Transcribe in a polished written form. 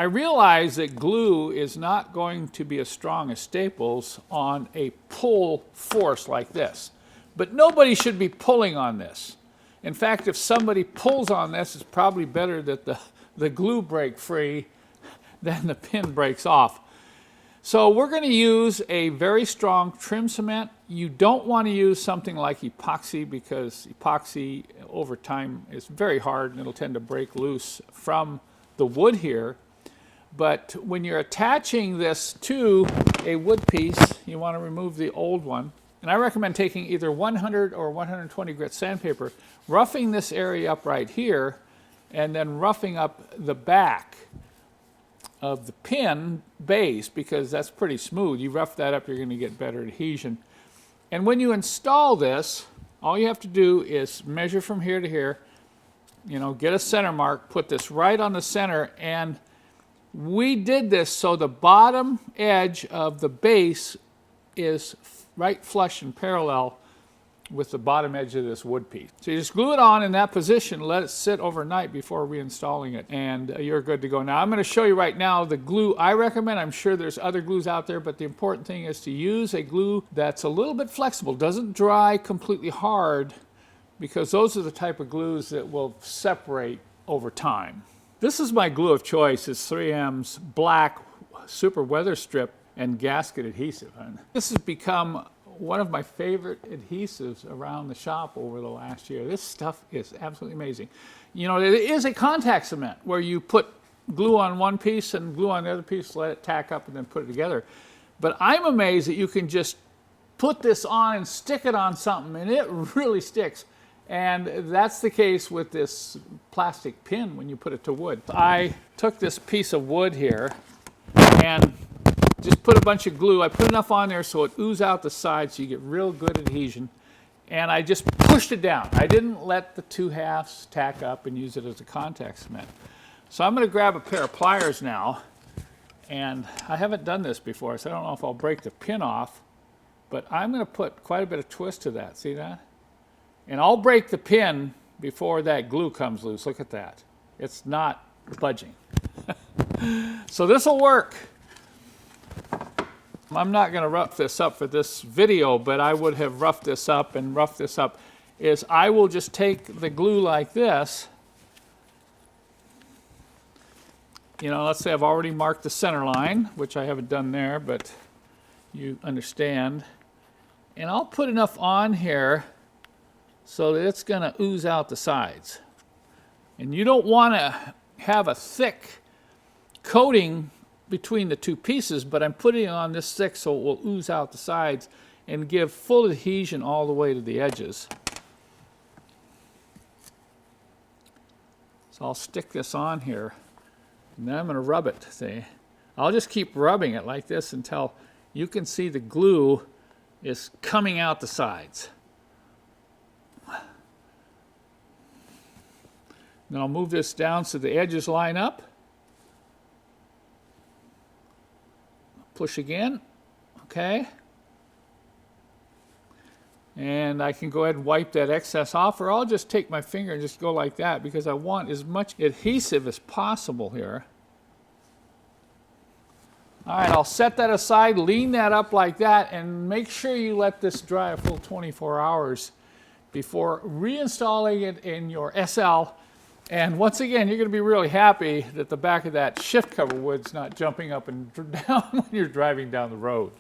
I realize that glue is not going to be as strong as staples on a pull force like this. But nobody should be pulling on this. In fact, if somebody pulls on this, it's probably better that the glue break free than the pin breaks off. So we're going to use a very strong trim cement. You don't want to use something like epoxy because epoxy over time is very hard and it'll tend to break loose from the wood here. But when you're attaching this to a wood piece, you want to remove the old one. And I recommend taking either 100 or 120 grit sandpaper, roughing this area up right here, and then roughing up the back of the pin base because that's pretty smooth. You rough that up, you're going to get better adhesion. And when you install this, all you have to do is measure from here to here, get a center mark, put this right on the center, and we did this so the bottom edge of the base is right flush and parallel with the bottom edge of this wood piece. So you just glue it on in that position, let it sit overnight before reinstalling it, and you're good to go. Now I'm going to show you right now the glue I recommend. I'm sure there's other glues out there, but the important thing is to use a glue that's a little bit flexible, doesn't dry completely hard, because those are the type of glues that will separate over time. This is my glue of choice. It's 3M's black super weather strip and gasket adhesive. And this has become one of my favorite adhesives around the shop over the last year. This stuff is absolutely amazing. It is a contact cement where you put glue on one piece and glue on the other piece, let it tack up and then put it together. But I'm amazed that you can just put this on and stick it on something and it really sticks. And that's the case with this plastic pin when you put it to wood. I took this piece of wood here and just put a bunch of glue. I put enough on there so it oozes out the sides so you get real good adhesion. And I just pushed it down. I didn't let the two halves tack up and use it as a contact cement. So I'm going to grab a pair of pliers now. And I haven't done this before, so I don't know if I'll break the pin off. But I'm going to put quite a bit of twist to that. See that? And I'll break the pin before that glue comes loose. Look at that. It's not budging. So this will work. I'm not going to rough this up for this video, but I would have roughed this up, and rough this up is I will just take the glue like this. Let's say I've already marked the center line, which I haven't done there, but you understand. And I'll put enough on here so that it's going to ooze out the sides. And you don't want to have a thick coating between the two pieces, but I'm putting it on this thick so it will ooze out the sides and give full adhesion all the way to the edges. So I'll stick this on here, and then I'm going to rub it. See, I'll just keep rubbing it like this until you can see the glue is coming out the sides. Then I'll move this down so the edges line up. Push again, okay. And I can go ahead and wipe that excess off, or I'll just take my finger and just go like that because I want as much adhesive as possible here. All right, I'll set that aside, lean that up like that, and make sure you let this dry a full 24 hours before reinstalling it in your SL. And once again, you're going to be really happy that the back of that shift cover wood's not jumping up and down when you're driving down the road.